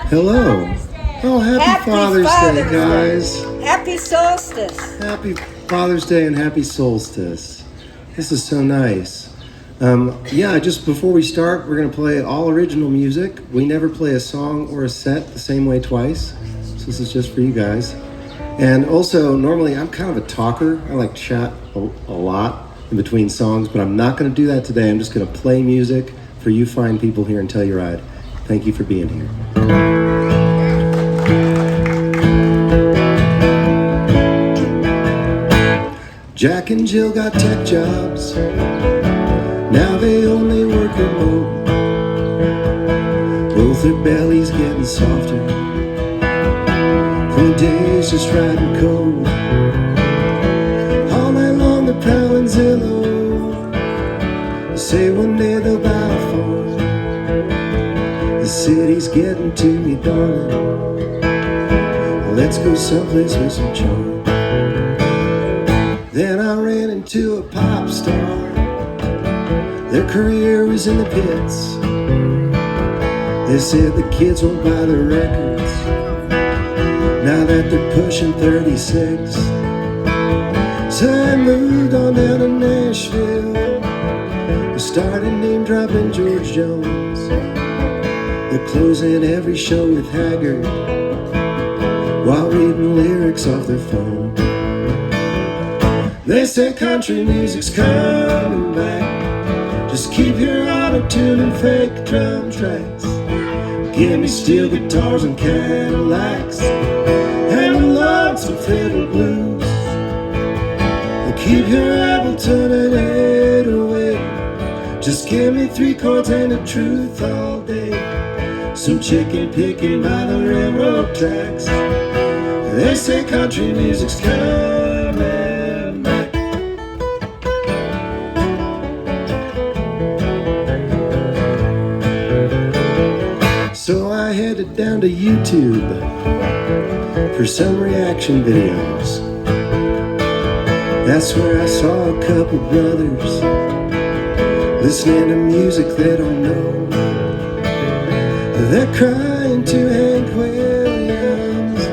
Hello. Oh, happy Father's Day, guys. Happy solstice. Happy Father's Day and happy solstice. This is so nice. Just before we start, we're going to play all original music. We never play a song or a set the same way twice. So this is just for you guys. And also, normally I'm kind of a talker. I like to chat a lot in between songs, but I'm not going to do that today. I'm just going to play music for you fine people here in Telluride. Thank you for being here. Jack and Jill got tech jobs. Now they only work remote. Both their bellies getting softer from the days just riding cold. All night long they're prowling Zillow. They say one day they'll buy a farm. The city's getting to me, darling. Let's go someplace with some charm. Then I ran into a pop star. Their career was in the pits. They said the kids won't buy the records now that they're pushing 36. So I moved on down to Nashville. I started name dropping George Jones. They're closing every show with Haggard while reading lyrics off their phone. They say country music's coming back. Just keep your auto-tune and fake drum tracks. Give me steel guitars and Cadillacs and lots of fiddle blues. And keep your Ableton and 808. Just give me 3 chords and the truth all day. Some chicken picking by the railroad tracks. They say country music's coming back. So I headed down to YouTube for some reaction videos. That's where I saw a couple brothers listening to music they don't know. They're crying to Hank Williams,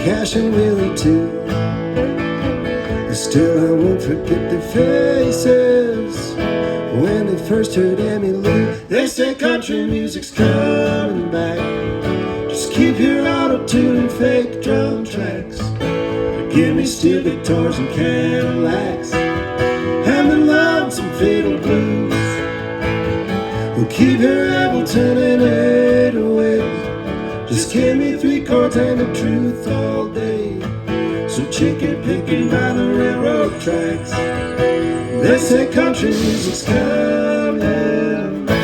Cash and Willie too. Still I won't forget their faces when they first heard Emmylou. They say country music's coming back. Just keep your auto-tune and fake drum tracks. Give me steel guitars and Cadillacs and the lonesome fiddle blues. We'll keep your Ableton and 808. Just give me 3 chords and the truth all day. So chicken picking by the railroad tracks. They say country music's coming back.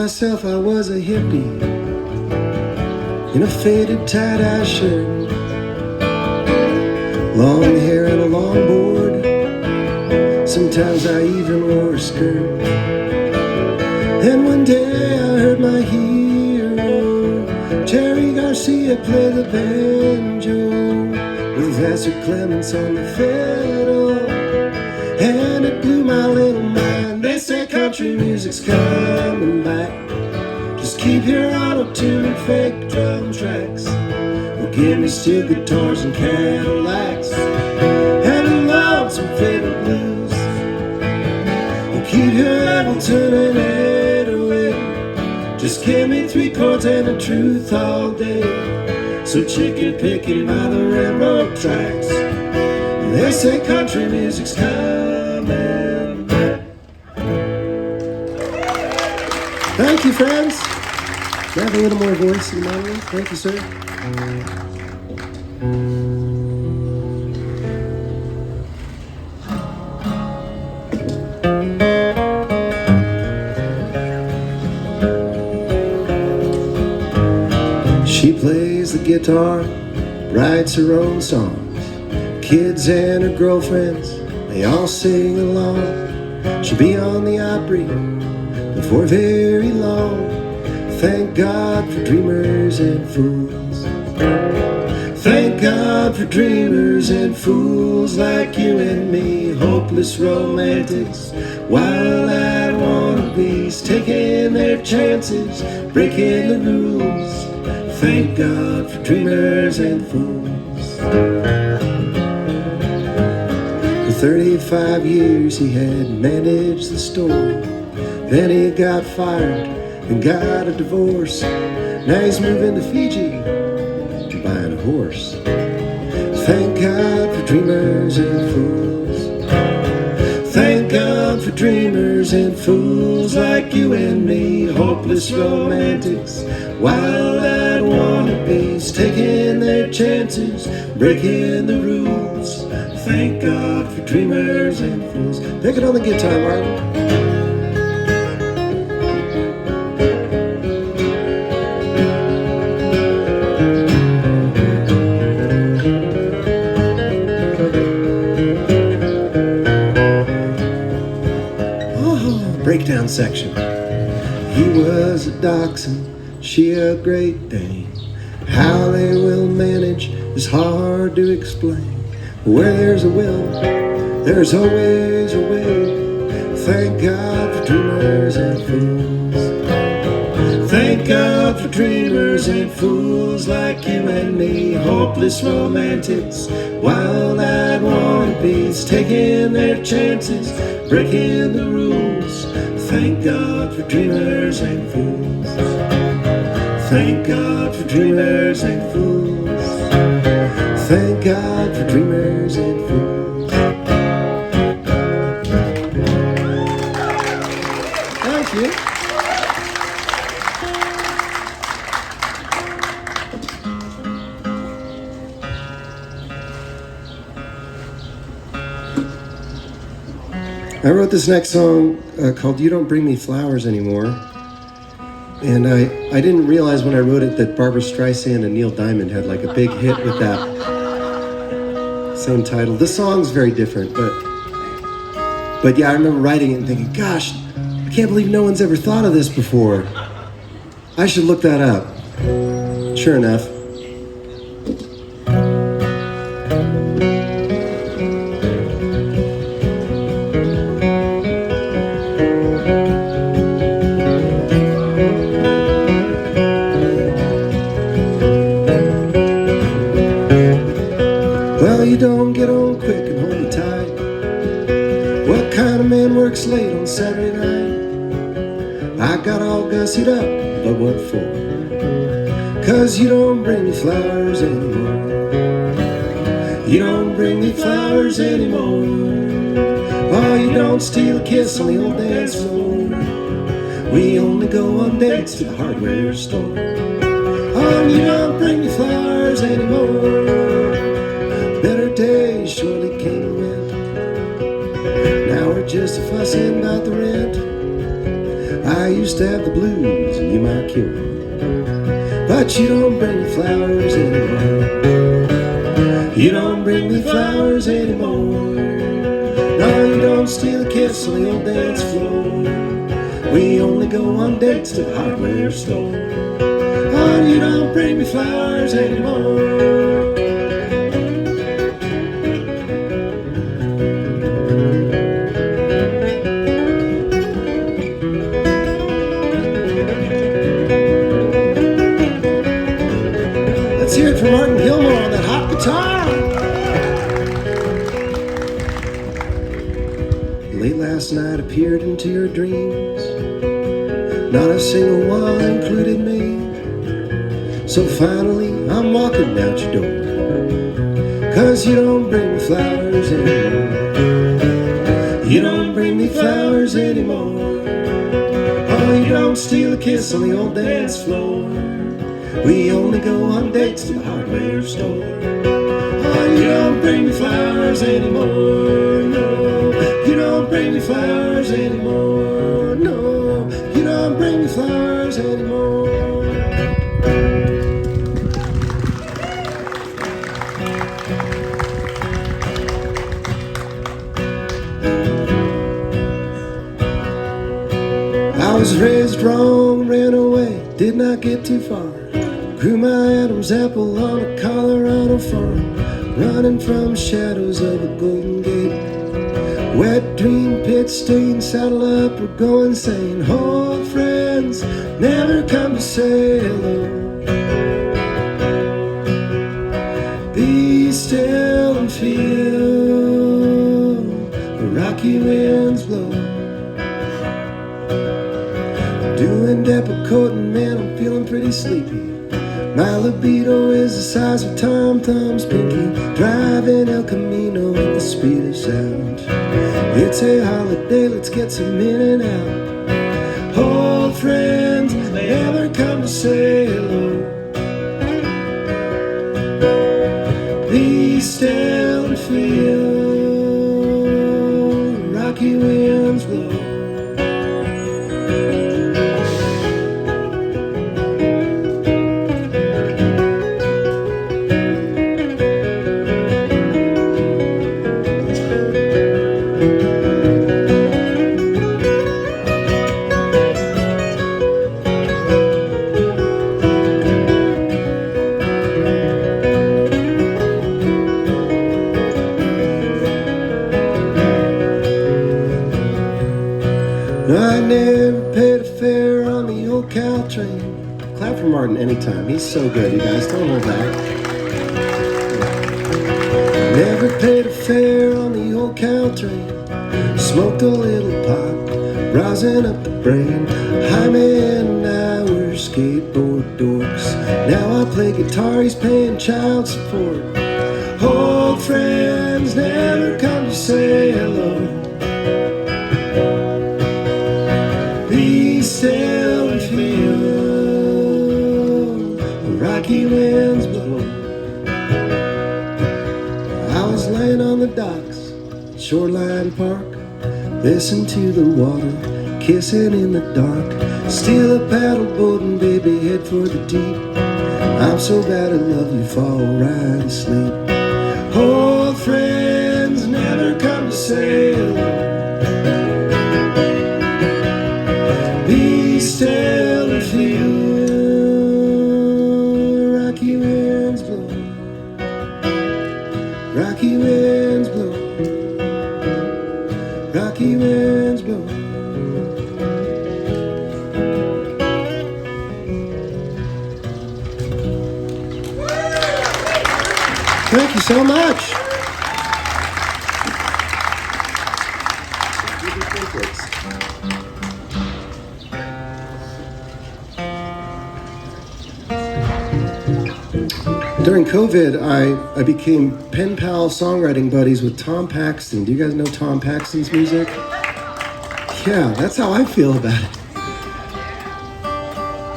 Myself, I was a hippie in a faded tie-dye shirt, long hair and a longboard. Sometimes I even wore a skirt. And one day I heard my hero Jerry Garcia play the banjo with Vassar Clements on the fiddle, and it blew my little mind. They say country music's coming back. Just keep your auto-tune and fake drum tracks. Well, give me steel guitars and Cadillacs and lonesome fiddle blues. Well, keep your Ableton and 808. Just give me 3 chords and the truth all day. So chicken picking by the railroad tracks. They say country music's coming back. Thank you, friends. Can I have a little more voice in the audience? Thank you, sir. guitar, writes her own songs. Kids and her girlfriends, they all sing along. She'll be on the Opry before very long. Thank God for dreamers and fools. Thank God for dreamers and fools like you and me. Hopeless romantics, wild-eyed wannabes, taking their chances, breaking the rules. Thank God for dreamers and fools. For 35 years he had managed the store. Then he got fired and got a divorce. Now he's moving to Fiji and buying a horse. Thank God for dreamers and fools. Thank God for dreamers and fools like you and me. Hopeless romantics, wild-eyed wannabes, taking their chances, breaking the rules. Thank God for dreamers and fools. Pick it on the guitar, Martin. Breakdown section. He was a dachshund, she a Great Dane. How they will manage is hard to explain. Where there's a will, there's always a way. Thank God for dreamers and fools. Thank God for dreamers and fools like you and me. Hopeless romantics, wild-eyed wannabes, taking their chances, breaking the rules. Thank God for dreamers and fools. Thank God for dreamers and fools. Thank God for dreamers and fools. Thank you. I wrote this next song called You Don't Bring Me Flowers Anymore. And I didn't realize when I wrote it that Barbra Streisand and Neil Diamond had like a big hit with that same title. The song's very different, but yeah, I remember writing it and thinking, gosh, I can't believe no one's ever thought of this before. I should look that up. Sure enough. You don't get on quick and hold me tight. What kind of man works late on Saturday night? I got all gussied up, but what for? 'Cause you don't bring me flowers anymore. You don't bring me flowers anymore. Oh, you don't steal a kiss on the old dance floor. We only go on dates to the hardware store. Oh, you don't bring me flowers anymore. Better days surely came and went. Now we're just fussing about the rent. I used to have the blues and you my cure. But you don't bring me flowers anymore. You don't bring me flowers anymore. No, you don't steal a kiss on the old dance floor. We only go on dates to the hardware store. Oh, you don't bring me flowers anymore. Hear it from Martin Gilmore on that hot guitar. Late last night appeared into your dreams. Not a single one included me. So finally I'm walking out your door. 'Cause you don't bring me flowers anymore. You don't bring me flowers anymore. Oh, you don't steal a kiss on the old dance floor. We only go on dates to the hardware store. Oh, you don't bring me flowers anymore, no. You don't bring me flowers anymore, no. You don't bring me flowers anymore. I was raised wrong, ran away, did not get too far. Grew my Adam's apple on a Colorado farm, running from shadows of a golden gate. Wet dream, pit stain, saddle up, we're going insane. Old friends never come to say hello. Be still and feel the rocky winds blow. Doing Depakote, man, I'm feeling pretty sleepy. My libido is the size of Tom Thumb's pinky. Driving El Camino at the speed of sound. It's a holiday, let's get some in and out. Old friends never come to say hello. Be still and feel the rocky winds blow. I never paid a fare on the old Caltrain. Clap for Martin anytime. He's so good, you guys. Don't hold back. Never paid a fare on the old Caltrain. Smoked a little pot, rousing up the brain. Jaime and I were skateboard dorks. Now I play guitar, he's paying child support. Old friends never come to say hello. Be still and feel the rocky winds blow. I was laying on the docks, Shoreline Park, listen to the water, kissing in the dark. Steal a paddle boat and baby head for the deep. I'm so bad at love you fall right asleep. Old friends never come to say hello. Be still and feel rocky winds blow. Rocky winds blow. Rocky winds blow. Thank you so much. During COVID, I became pen pal songwriting buddies with Tom Paxton. Do you guys know Tom Paxton's music? Yeah, that's how I feel about it.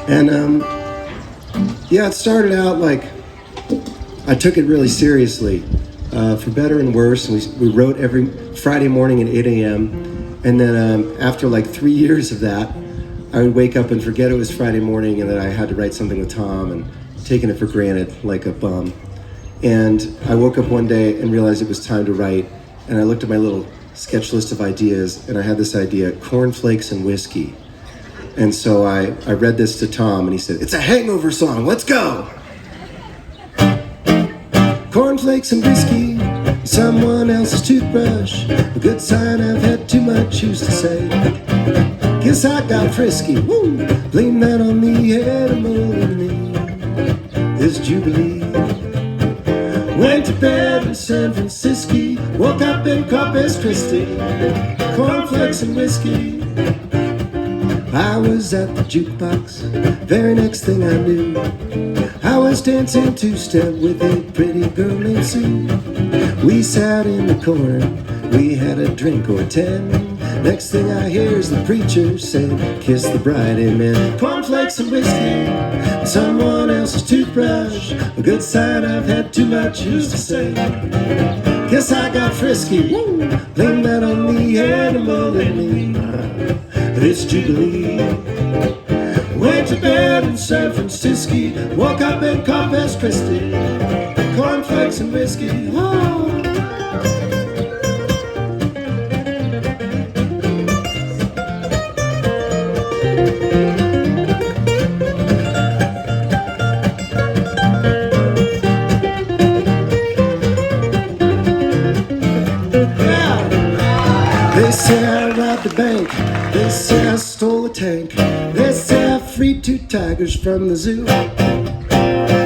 And yeah, it started out like I took it really seriously, for better and worse. And we wrote every Friday morning at 8 a.m. And then after like 3 years of that, I would wake up and forget it was Friday morning and that I had to write something with Tom and taking it for granted like a bum. And I woke up one day and realized it was time to write. And I looked at my little sketch list of ideas and I had this idea, cornflakes and whiskey. And so I read this to Tom and he said, "It's a hangover song, let's go." Cornflakes and whiskey, someone else's toothbrush. A good sign I've had too much, used to say. Guess I got frisky, woo. Blame that on the animal in me. This Jubilee. Went to bed in San Francisco, woke up in Corpus Christi. Cornflakes and whiskey. I was at the jukebox, very next thing I knew, I was dancing two-step with a pretty girl named Sue. We sat in the corner, we had a drink or 10. Next thing I hear is the preacher say, "Kiss the bride, amen." Cornflakes and whiskey, someone else's toothbrush. A good sign I've had too much, used to say. Guess I got frisky, woo. Blame that on the animal in me. It's Jubilee. Went to bed in San Francisco, woke up in Corpus Christi. Cornflakes and whiskey, oh. bank. They say I stole a tank. They say I freed 2 tigers from the zoo.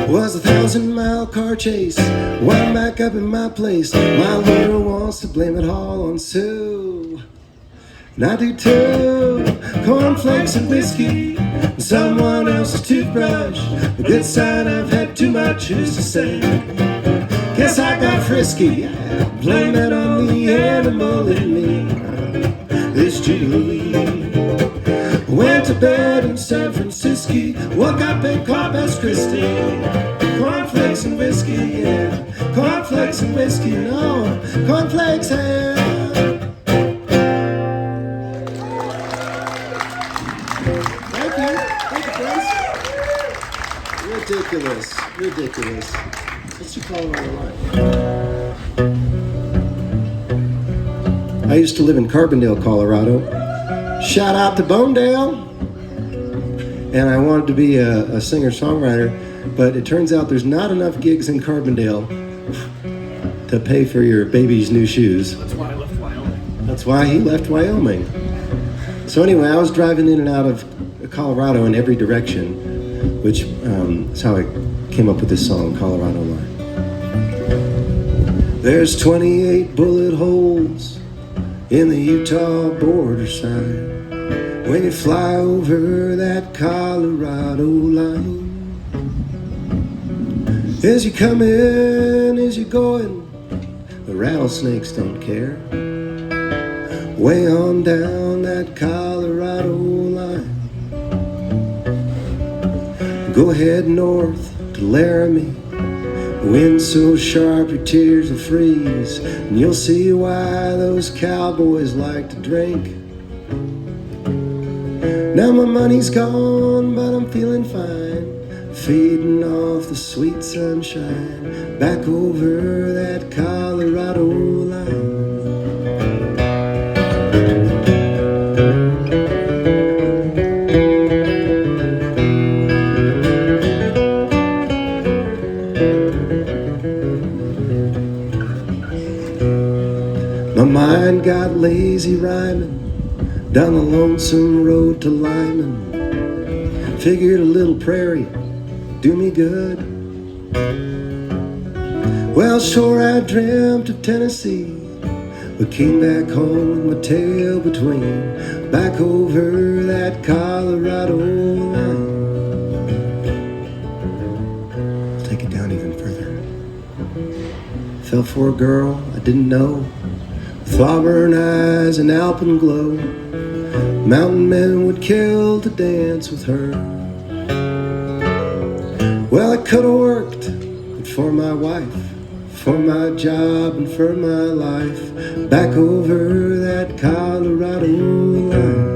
Was a 1,000-mile car chase. Wound back up in my place. My lawyer wants to blame it all on Sue. And I do too. Cornflakes and whiskey, someone else's toothbrush. A good sign I've had too much, who's to say? Guess I got frisky. Blame it on the animal in me. This Jubilee. Went to bed in San Francisco. Woke up in Corpus Christi. Cornflakes and whiskey, yeah. Cornflakes and whiskey, no. Cornflakes, yeah. Thank you, friends. Ridiculous. What's you calling on the line? I used to live in Carbondale, Colorado. Shout out to Bonedale. And I wanted to be a singer-songwriter, but it turns out there's not enough gigs in Carbondale to pay for your baby's new shoes. That's why I left Wyoming. That's why he left Wyoming. So anyway, I was driving in and out of Colorado in every direction, which is how I came up with this song, Colorado Line. There's 28 bullet holes in the Utah border sign when you fly over that Colorado line. As you come in, as you going, the rattlesnakes don't care. Way on down that Colorado line. Go ahead north to Laramie. Wind so sharp your tears will freeze, and you'll see why those cowboys like to drink. Now my money's gone, but I'm feeling fine, feeding off the sweet sunshine, back over that Colorado line. My mind got lazy rhyming down the lonesome road to Lyman. Figured a little prairie do me good. Well, sure I dreamt of Tennessee, but came back home with my tail between, back over that Colorado line. I'll take it down even further. Fell for a girl I didn't know, flower-burn eyes and alpenglow. Mountain men would kill to dance with her. Well, I could have worked, but for my wife, for my job and for my life, back over that Colorado line.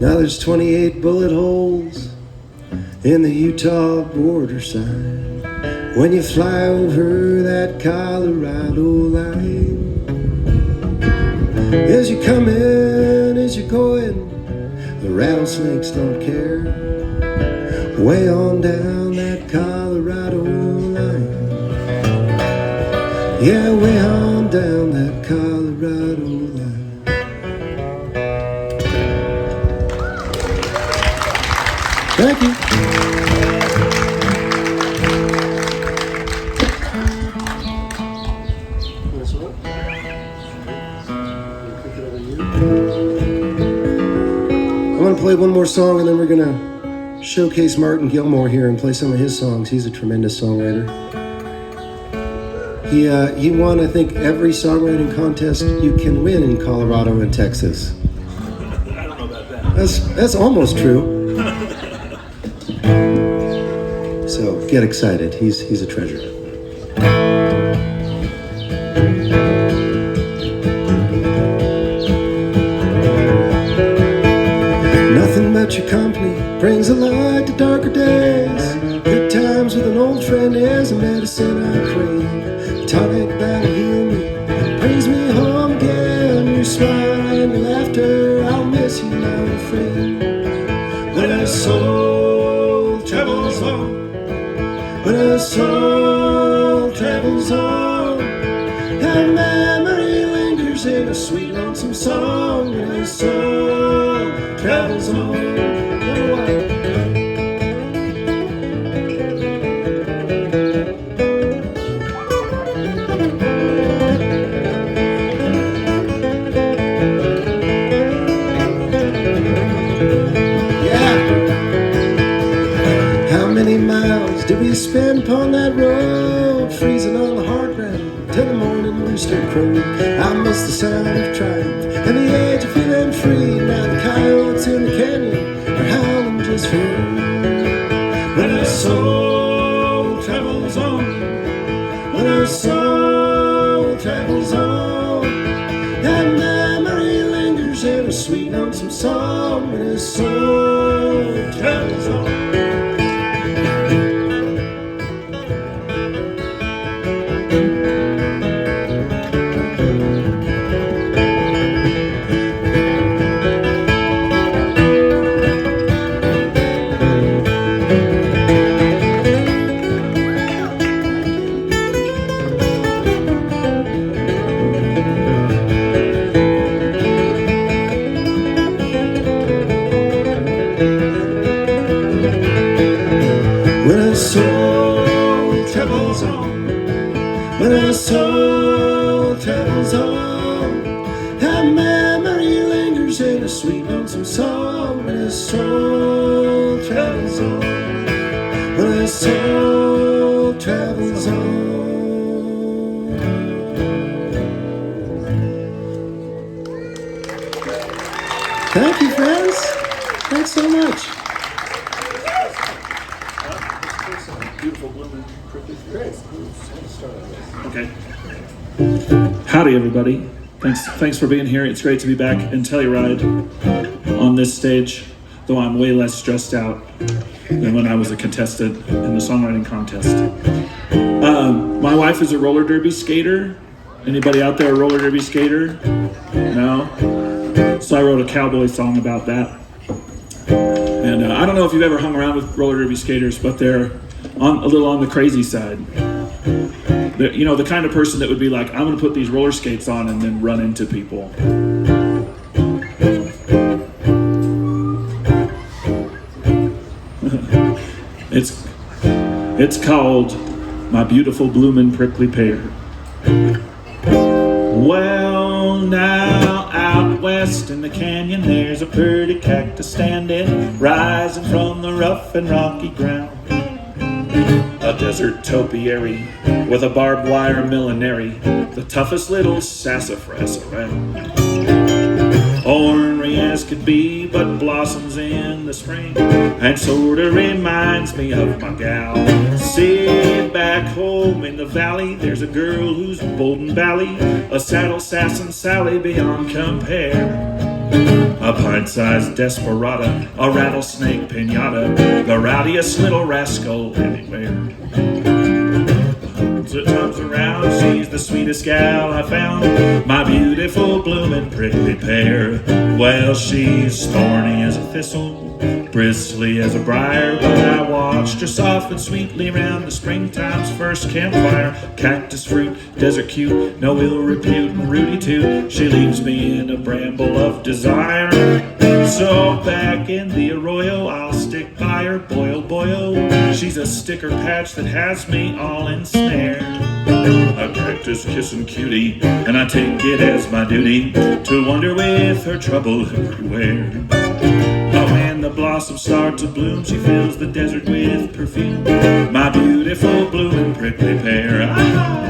Now there's 28 bullet holes in the Utah border sign when you fly over that Colorado line. As you come in, as you go in, the rattlesnakes don't care. Way on down that Colorado line. Yeah, way on down that Colorado line. Thank you. I'm going to play one more song and then we're going to showcase Martin Gilmore here and play some of his songs. He's a tremendous songwriter. He won, I think, every songwriting contest you can win in Colorado and Texas. I don't know about that. That's almost true. So get excited. He's a treasure. Nothing but But your company brings a light to darker days. Good times with an old friend is a medicine I crave. Tonic that'll heal me, brings me home again. Your smile and your laughter, I'll miss you now, my friend. When a soul travels on, when a soul travels on, and memory lingers in a sweet lonesome song. When a soul travels on. Did we spend upon that road, freezing on the hard ground till the morning rooster crowed? I miss the sound of triumph and the age of feeling free. Now the coyotes in the canyon are howling just for me. When a soul travels on, when a soul travels on, that memory lingers in a sweet lonesome song. When a soul travels on. When a soul travels on, that memory lingers in a sweet lonesome song. When a soul travels on, when a soul travels on. Thank you, friends. Thanks so much. Beautiful blooming prickly pear. Okay. Howdy, everybody. Thanks for being here. It's great to be back in Telluride on this stage, though I'm way less stressed out than when I was a contestant in the songwriting contest. My wife is a roller derby skater. Anybody out there a roller derby skater? No? So I wrote a cowboy song about that. And I don't know if you've ever hung around with roller derby skaters, but they're a little on the crazy side. You know, the kind of person that would be like, I'm going to put these roller skates on and then run into people. It's called My Beautiful Bloomin' Prickly Pear. Well, now out west in the canyon there's a pretty cactus standing, rising from the rough and rocky ground. A desert topiary with a barbed wire millinery, the toughest little sassafras around. Ornery as could be, but blossoms in the spring, and sorta reminds me of my gal. See, back home in the valley, there's a girl who's bold and bally, a saddle sassin' Sally beyond compare. A pint-sized desperada, a rattlesnake pinata, the rowdiest little rascal anywhere. It comes around, she's the sweetest gal I found, my beautiful bloomin' prickly pear. Well, she's thorny as a thistle, bristly as a briar, but I watched her soften sweetly round the springtime's first campfire. Cactus fruit, desert cute, no ill repute, and Rudy too, she leaves me in a bramble of desire. So back in the arroyo, I'll stick by her, boil, boil. She's a sticker patch that has me all ensnared. A cactus kissing cutie, and I take it as my duty to wander with her trouble everywhere. Oh, when the blossoms start to bloom, she fills the desert with perfume, my beautiful bloomin' prickly pear. Ah!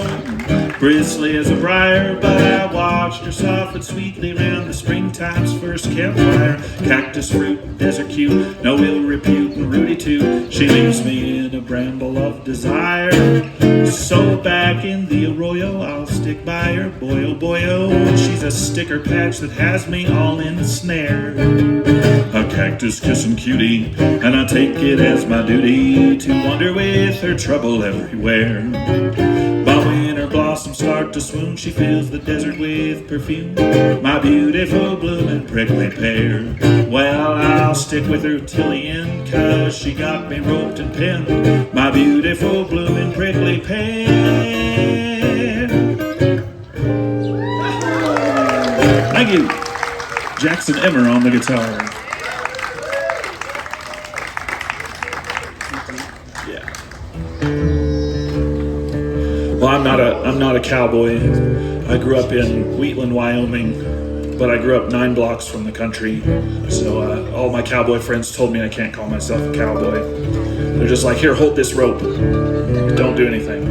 thistle, bristly as a briar, but I watched her soften sweetly round the springtime's first campfire. Cactus fruit, desert cute, no ill repute, and Rudy too. She leaves me in a bramble of desire. So back in the arroyo, I'll stick by her, boy oh boy oh. She's a sticker patch that has me all in a snare. A cactus kissing cutie, and I take it as my duty to wander with her trouble everywhere. By when her blossoms start to swoon, she fills the desert with perfume, my beautiful blooming prickly pear. Well, I'll stick with her till the end, 'cause she got me roped and pinned, my beautiful blooming prickly pear. Thank you. J.Emmer on the guitar. Yeah. Well, I'm not a cowboy. I grew up in Wheatland, Wyoming, but I grew up 9 blocks from the country. So all my cowboy friends told me I can't call myself a cowboy. They're just like, here, hold this rope. Don't do anything.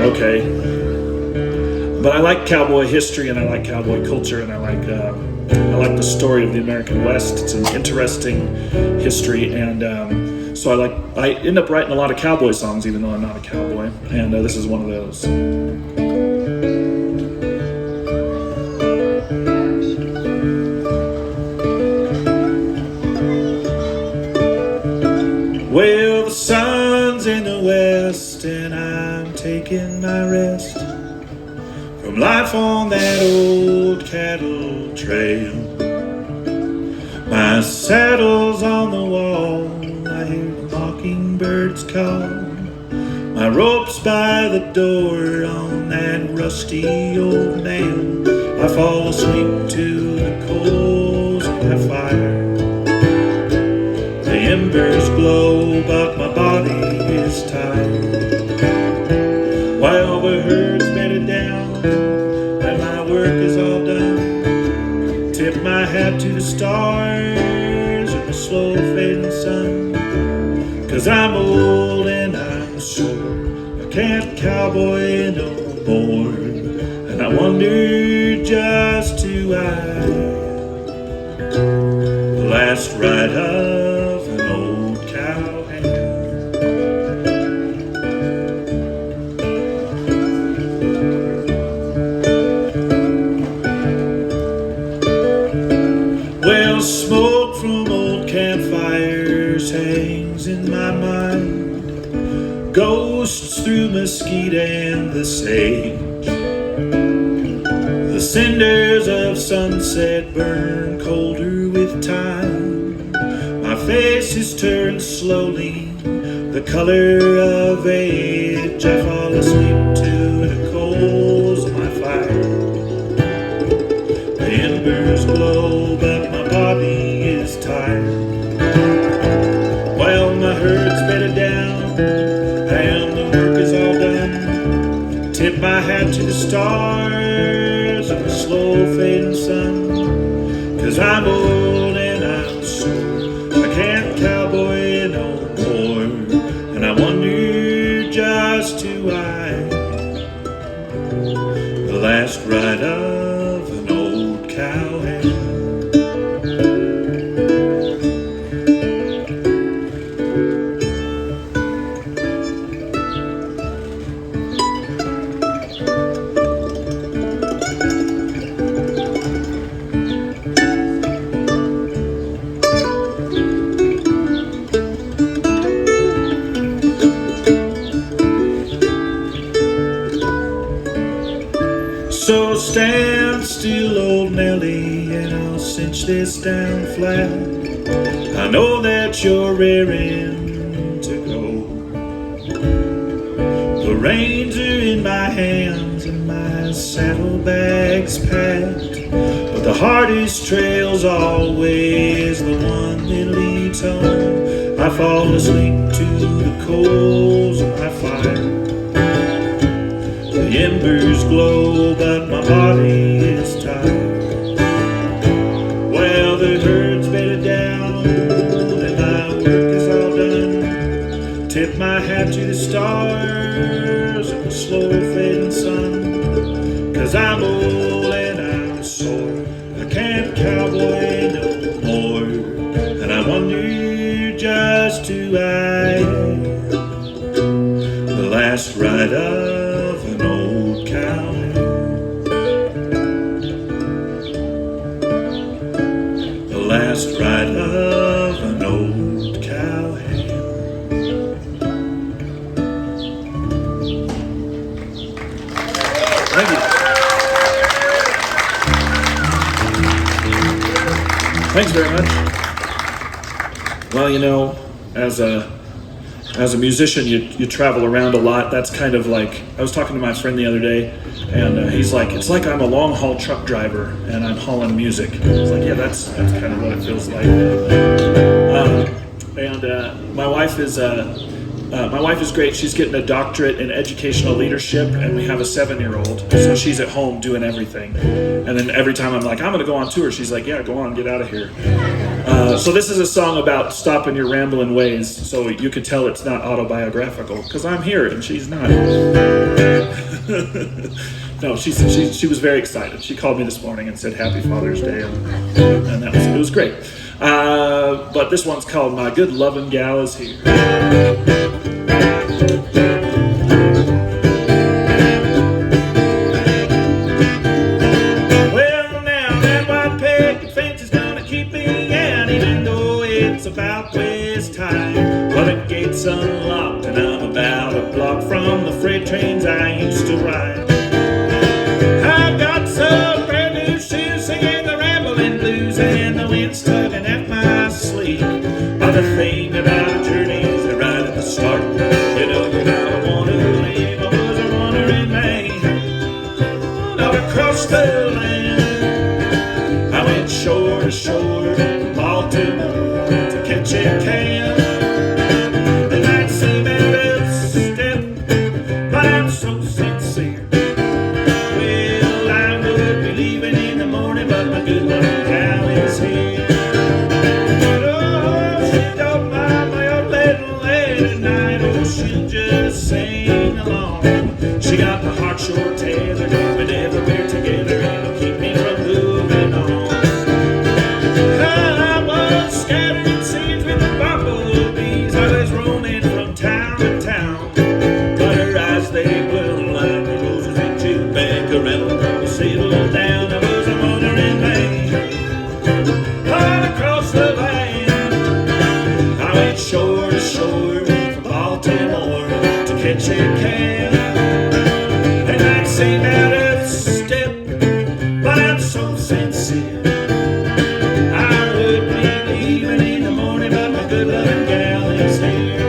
Okay. But I like cowboy history, and I like cowboy culture, and I like the story of the American West. It's an interesting history, and so I end up writing a lot of cowboy songs, even though I'm not a cowboy, and this is one of those. Well, the sun's in the west, and I'm taking my rest from life on that old cattle trail. My saddle's on the wall, I hear the mockingbirds call. My rope's by the door on that rusty old nail. I fall asleep to the coals of my fire. The embers glow, but my body is tired. While the herd's bedded down and my work is all done, tip my hat to the stars and the slow fading sun. 'Cause I'm old and I'm sore, I can't cowboy no more, and I wonder just who I am. The last ride of an old cowhand. Well, smoke from old campfires hangs in my mind, ghosts through mesquite and the sage. The cinders of sunset burn colder with time. My face is turned slowly, the color of age. I fall asleep to the coals of my fire. The embers glow, but my body is tired. Well, my herd's bedded down and the work is all done. Tip my hat to the stars and the slow fading sun. 'Cause I'm old and I'm sore, I can't cowboy no more, and I wonder just who I am. The last ride of an old cowhand. So stand still, old Nellie, and I'll cinch this down flat. I know that you're raring to go. The reins are in my hands and my saddlebag's packed, but the hardest trail's always the one that leads home. I fall asleep to the coals of my fire. The embers glow, but my body is tired. Well, the herd's bedded down and my work is all done. Tip my hat to the stars and the slow fading sun. 'cause I'm old and I'm sore. I can't cowboy no more, and I wonder just who I am. The last ride of an old cowhand. The last ride of an old cowhand. Thank you. Thanks very much. Well, you know, as a musician, you travel around a lot. That's kind of like, I was talking to my friend the other day, and he's like, it's like I'm a long-haul truck driver, and I'm hauling music. It's like, yeah, that's kind of what it feels like. My wife is great. She's getting a doctorate in educational leadership, and we have a 7-year-old, so she's at home doing everything. And then every time I'm like, I'm gonna go on tour, she's like, yeah, go on, get out of here. So this is a song about stopping your rambling ways, so you could tell it's not autobiographical, because I'm here and she's not. No, she was very excited. She called me this morning and said Happy Father's Day, and it was great. But this one's called My Good Lovin' Gal Is Here. Well, now that white picket fence is gonna keep me out, even though it's about West time. Well, the gate's unlocked and I'm about a block from the freight trains I used to ride. I've got some brand new shoes singing the rambling blues, and the wind's tugging at my sleeve. But the thing about journeys that right at the start, you know you're gonna want to leave. I was a wandering man out across the land. I went shore to shore, Baltimore to catch a can. And I'd seem out of step, but I'm so sincere. Well, I would be leaving in the morning, but my good little gal is here. Oh, she don't mind my old little lady at night. Oh, she'll just sing along. She got the heart short tethered, whenever we're together, it'll keep me from moving on. I was scattering seeds with the bumblebees. I was roaming from town to town, but her eyes, they bloom like the roses into back around. Settle down, I was a wandering man all across the land. I went shore to shore from Baltimore to catch a can. And I'd seem out of step, but I'm so sincere. I would be leaving in the morning, but my good loving gal is here.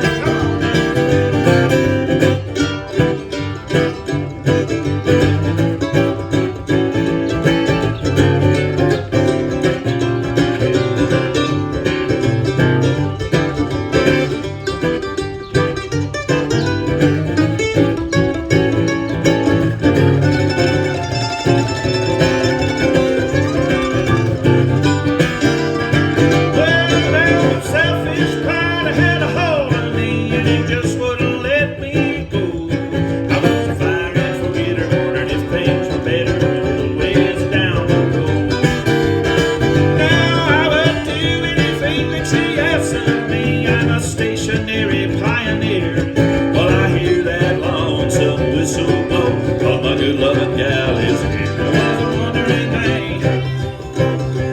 Well, selfish pride had a hold on me, and it just wouldn't let me go. I was a fire and forgetter, wondering if things were better a little ways down the road. Now I would do anything that she asked of me. I'm a stationary pioneer. Well, I hear that lonesome whistle blow, 'cause my good loving gal is here. I was a wandering man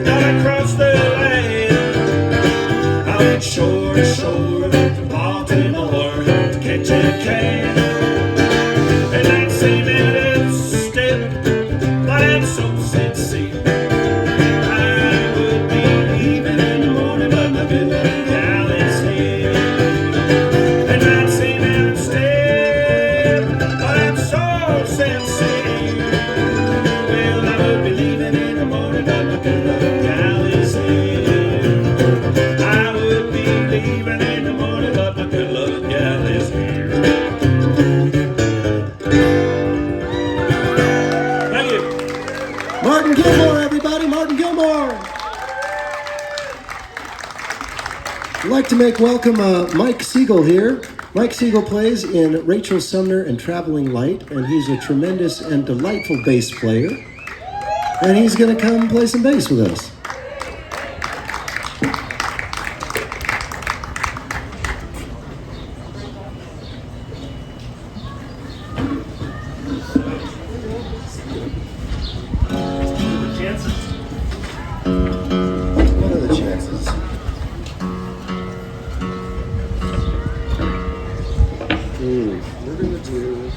out across the land. I went shore to shore from Baltimore to catch a can. And I'd seem out of step, but I'm so sincere. I would be leaving in the morning, but my good little gal is here. And I'd seem out of step, but I'm so sincere. Well, I would be leaving in the morning, but my good little gal is here. I would be leaving in the morning, but my good little gal is here. Thank you. Martin Gilmore, everybody, Martin Gilmore. I'd like to make welcome Mike Siegel here. Mike Siegel plays in Rachel Sumner and Traveling Light, and he's a tremendous and delightful bass player. And he's going to come play some bass with us. What are the chances? We're going to do...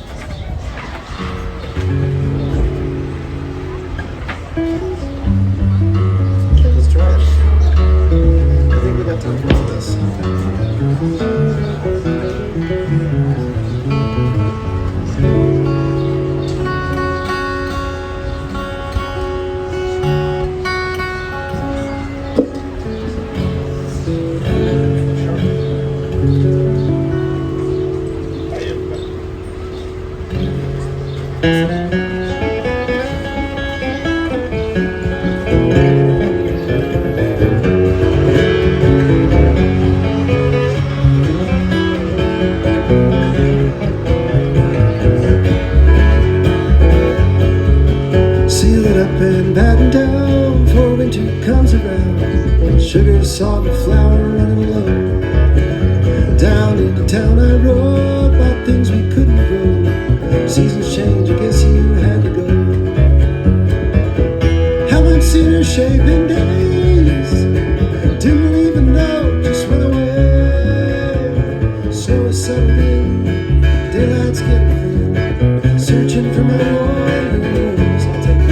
Let's try it. I think we got time for all this. Seal it up and batten down before winter comes around. Sugar, salt, and flour running low. Down into town I rode, bought things we couldn't grow. Seasons change, I guess you had to go. Haven't seen her shape in days. Didn't even know, just went away. Snow is settled in, daylight's getting thin. Searching for my wandering rose. I'll take it.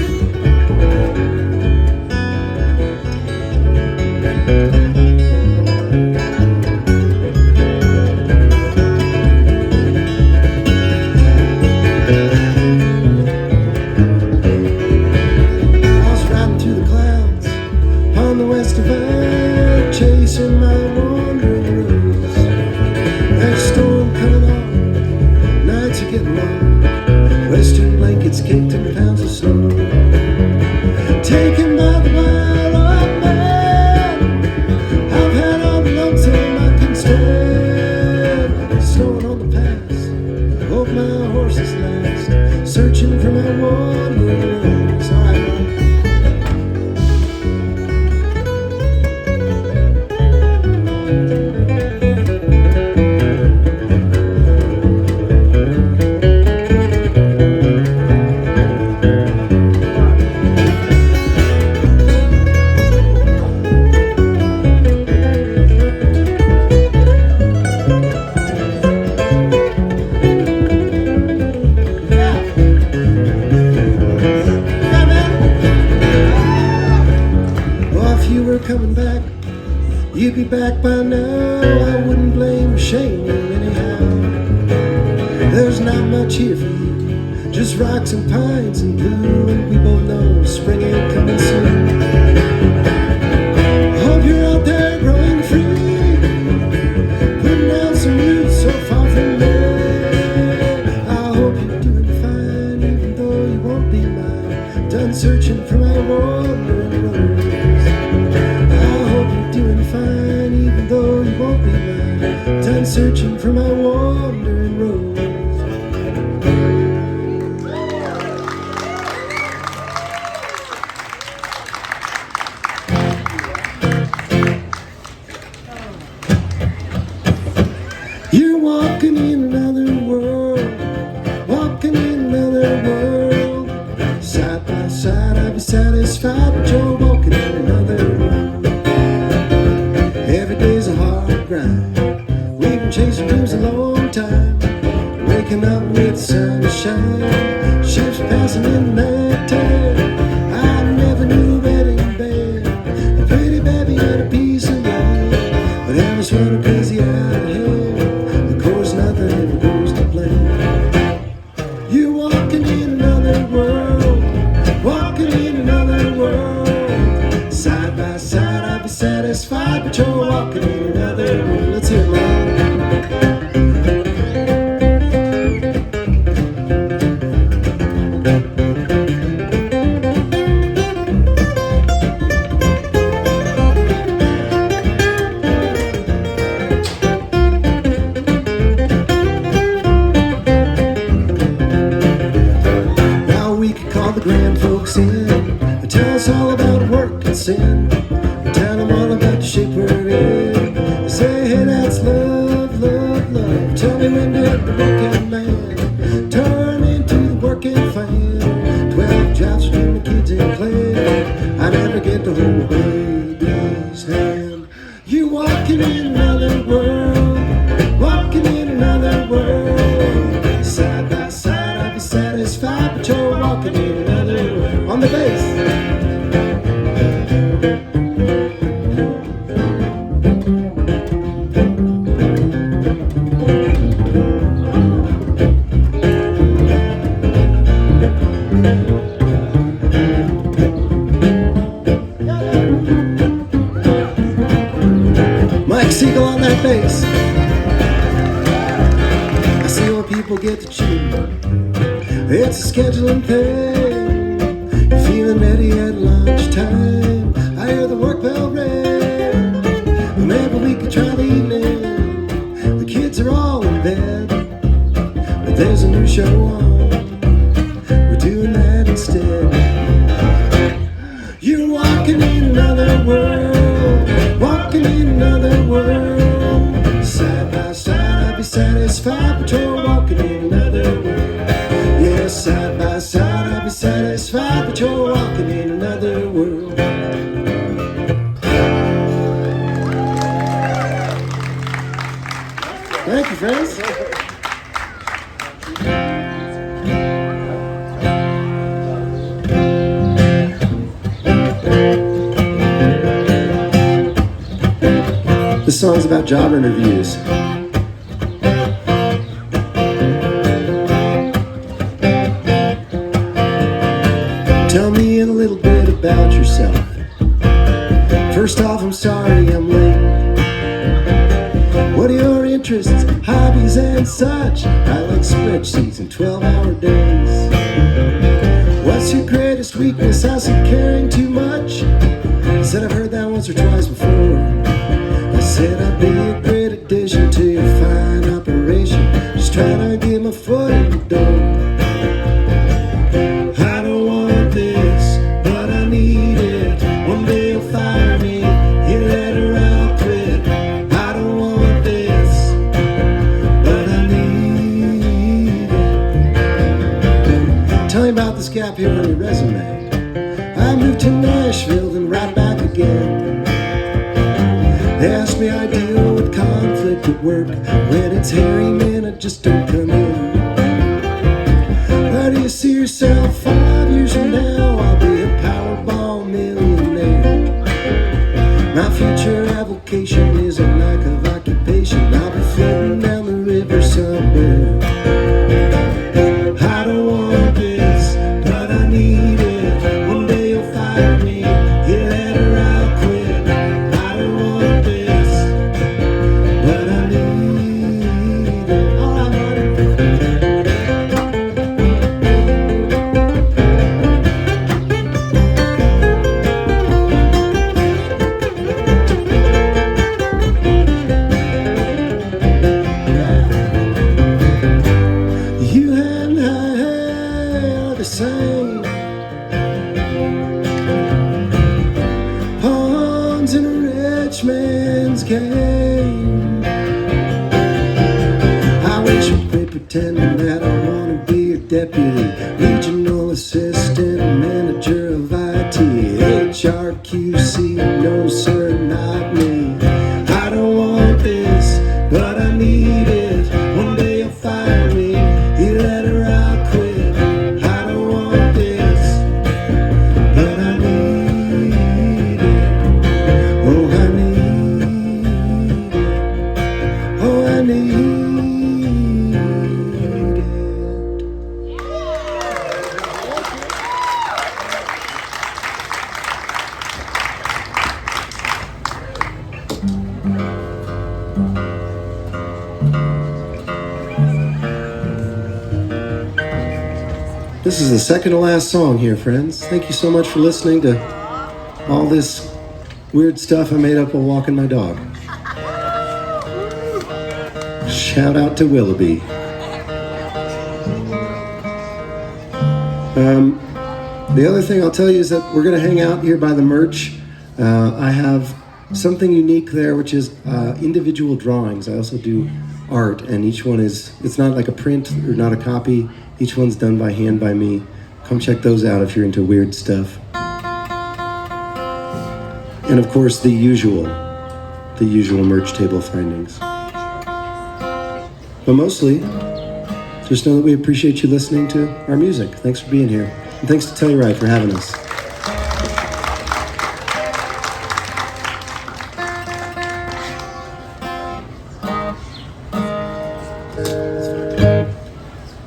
I was riding through the clouds on the west divide, chasing my wandering rose. There's a storm coming on, nights are getting long. Western blankets kicked in pounds of snow. Taken by the wild old man, I've had all the lonesome I can stand. Snowing on the pass, hope my horses last. Searching for my wandering rose. All right, man. Oh, if you were coming back, you'd be back by now. I wouldn't blame or shame you anyhow. There's not much here for you, just rocks and pines and blue. And we both know spring ain't coming soon. Hope you're out there growing free, putting out some roots so far from me. I hope you're doing fine, even though you won't be mine. Done searching for my wandering rose. I hope you're doing fine, even though you won't be mine. Done searching for my wandering rose. You're walking in another world, walking in another world. Side by side, I'd be satisfied, but you're walking in another world. Every day's a hard grind. We've been chasing dreams a long time. Waking up with sunshine, ships passing in night time. I never knew wedding band, a pretty baby and a piece of land. But I was running crazy out of hand. Of course, nothing ever goes to plan. You're walking in another world, walking in another world. Side by side, I'd be satisfied, but you're walking in another world. Let's hear it loud. sin. Tell them all about the shape we're in. They say, hey, that's love, love, love. Tell me when did the working man turn into the working fan? 12 jobs for the kids in play. I never get to hold a baby's hand. You walking in another world, walking in another world. Side by side, I'll be satisfied, but you're walking in another world. On the bass. Siegel on that bass. I see what people get to chew. It's a scheduling thing. You're feeling ready at lunchtime. I hear the work bell ring. Maybe we could try the evening. The kids are all in bed, but there's a new show on. We're doing that instead. You're walking in another world, walking in another world. Side by side, I'll be satisfied, but you're walking in another world. Yes, side by side, I'll be satisfied, but you're walking in another world. Thank you, friends. This song's about job interviews. Tell me a little bit about yourself. First off, I'm sorry I'm late. What are your interests, hobbies, and such? I like spreadsheets and 12-hour days. What's your greatest weakness? I said caring too much. I said I've heard that once or twice before. I said I'd be a great addition to your fine operation. Just trying to get my foot in the door. I don't want this, but I need it. One day you'll fire me, you let her out quit. I don't want this, but I need it. Tell me about this gap here on your resume. I moved to Nashville, then right back again. They ask me I deal with conflict at work. When it's hairy, man, I just don't come in. Where do you see yourself 5 years from now? I'll be a Powerball millionaire. My future avocation is a lack of occupation. I'll be floating down the river somewhere. I don't want this, but I need it. One day you'll fire me, you let her out quit. I don't want this, but I need it. All right, you and I are the same. Pawns in a rich man's game. I wish you'd quit pretending that I want to be your deputy, regional assistant, manager of IT, HRQC. No sir, not me. I don't want this, but I need it. One day you'll fire me, you let her out quit. I don't want this, but I need it. Oh, I need it. Oh, I need it. This is the second to last song here, friends. Thank you so much for listening to all this weird stuff I made up while walking my dog. Shout out to Willoughby. The other thing I'll tell you is that we're going to hang out here by the merch I have something unique there, which is individual drawings. I also do art, and each one it's not like a print or not a copy. Each one's done by hand by me. Come check those out if you're into weird stuff. And of course, the usual merch table findings. But mostly, just know that we appreciate you listening to our music. Thanks for being here. And thanks to Telluride for having us.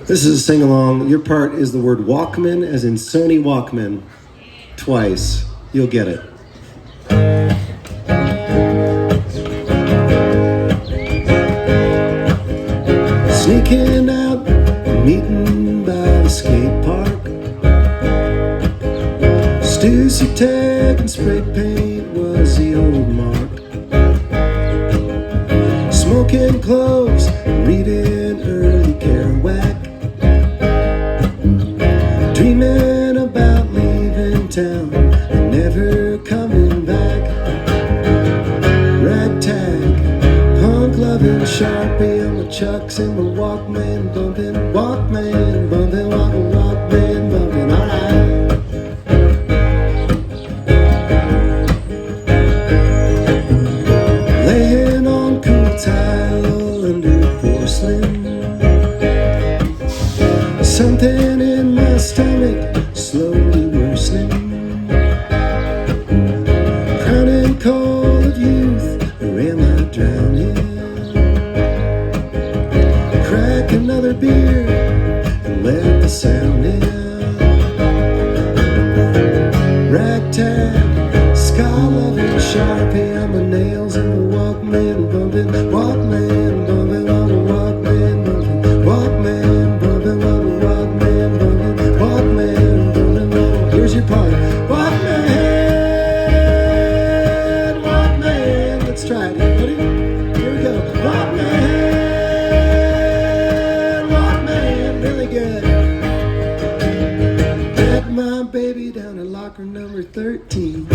This is a sing-along. Your part is the word Walkman, as in Sony Walkman, twice. You'll get it. Sneaking out, meeting by the skate park. Stussy tag and spray paint was the old mark. Smoking cloves, reading early Kerouac. Dreaming about leaving town and never coming back. Ragtag, punk loving Sharpie on my chucks and my Walkman bumping, Walkman bumping, Walkman bumping, alright. Laying on cool tile under porcelain. Something in my stomach slowly worsening. Crowning call of youth, or am I drowning? Crack another beer and let the sound in. Ragtag, ska-loving Sharpie on my nails and the Walkman bumping, Walkman bumping, on the Walkman bumping, Walkman bumping, on the Walkman bumping, Walkman bumping, on. Here's your part. Walkman, Walkman. Let's try it. Ready? Here we go. Walkman, Walkman. Really good. Pat my baby down in locker number 13.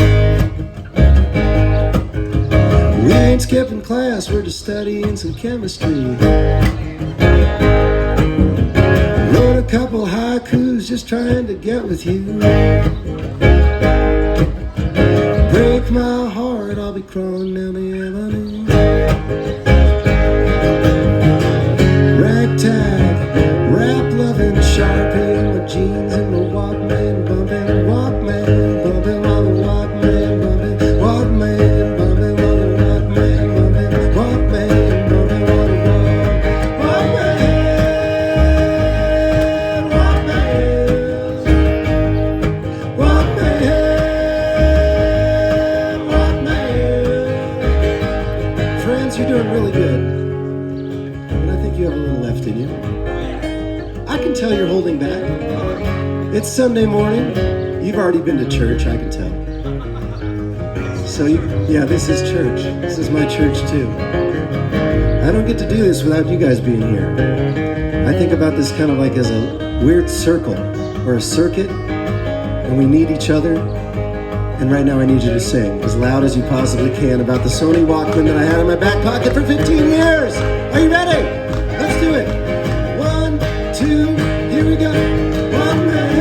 We ain't skipping class, we're just studying some chemistry. Wrote a couple haikus just trying to get with you. Break my heart, I'll be crawling down the avenue. Ragtag, rap-loving Sharpie in my jeans and my Walkman bumping, Walkman bumping, on the Walkman bumping, Walkman bumping, on the Walkman bumping, Walkman bumping, on the Walkman, Walkman, Walkman. Friends, you're doing really good. And I think you have a little left in you. I can tell you're holding back. It's Sunday morning. You've already been to church, I can tell. So, yeah, this is church. This is my church, too. I don't get to do this without you guys being here. I think about this kind of like as a weird circle or a circuit, and we need each other. And right now I need you to sing as loud as you possibly can about the Sony Walkman that I had in my back pocket for 15 years. Are you ready? Let's do it. 1, 2, here we go. Walkman,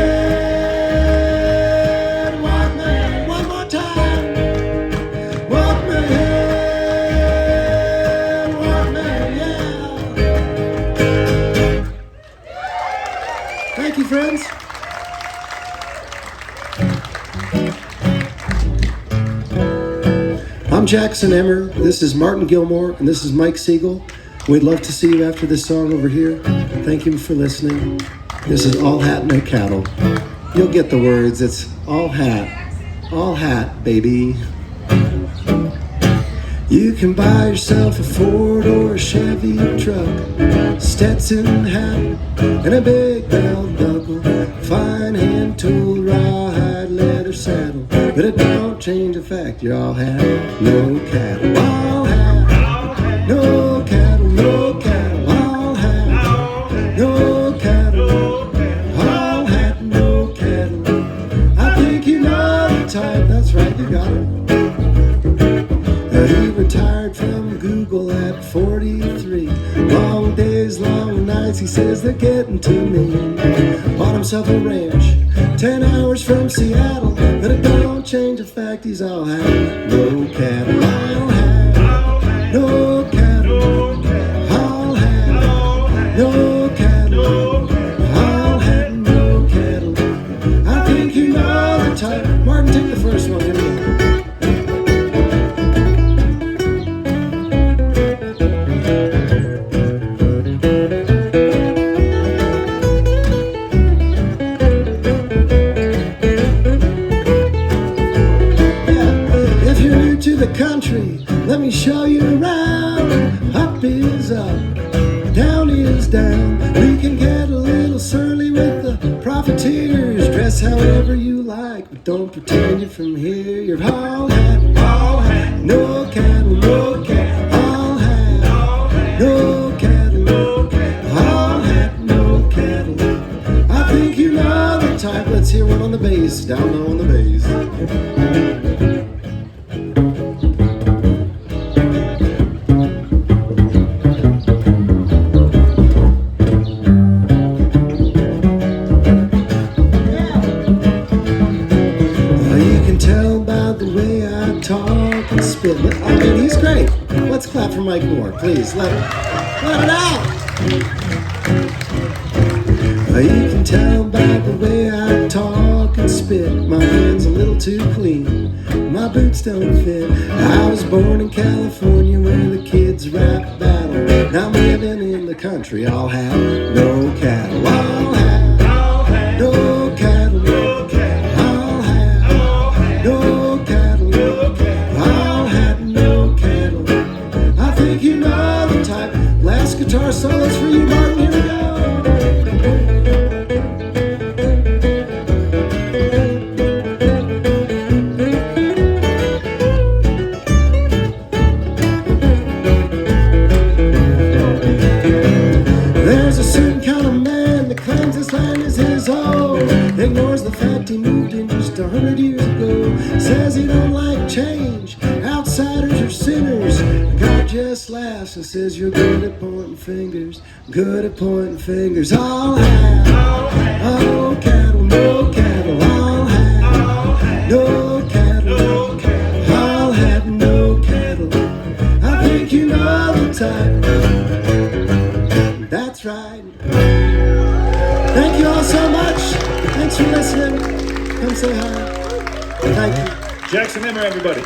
Walkman, one more time. Walkman, Walkman, yeah. Thank you, friends. I'm J.Emmer, this is Martin Gilmore, and this is Mike Siegel. We'd love to see you after this song over here. Thank you for listening. This is All Hat, No Cattle. You'll get the words. It's all hat, baby. You can buy yourself a Ford or a Chevy truck, Stetson hat, and a big belt buckle, fine hand tool, rawhide leather saddle. But it don't change the fact you're all hat, no cattle. All hat, no cattle, no cattle. All hat, no cattle. All hat, no cattle. I think you know the type. That's right, you got it. to me. Bought himself a ranch 10 hours from Seattle, but it don't change the fact he's all had no cattle. I'll have no cattle. I'll have no cattle. I'll have no cattle. I think you know the type. Martin, take the first one. Give me that. To the country, let me show you around. Up is up, down is down. We can get a little surly with the profiteers. Dress however you like, but don't pretend you're from here. You're all hat, no cattle, no cattle. All hat, no cattle, no cattle. All hat, no cattle. I think you know the type. Let's hear one on the bass, down low on the bass. I mean, he's great. Let's clap for Mike Moore, please. Let it out. You can tell by the way I talk and spit. My hand's a little too clean. My boots don't fit. I was born in California where the kids rap battle. Now I'm living in the country. I'll have no cattle. I'll have no cattle. No cattle. I'll have no cattle. No cattle. I'll have no cattle. I think you know the type. Last guitar solos for you, Martin. Here we go. Ignores the fact he moved in just 100 years ago. Says he don't like change. Outsiders are sinners. God just laughs and says you're good at pointing fingers. Good at pointing fingers. I'll have no cattle, no cattle. I'll have no cattle. I'll have no cattle. I think you know the type. That's right. Thank you all so much. Thanks for listening. Come say hi. Thank you. J.Emmer, everybody.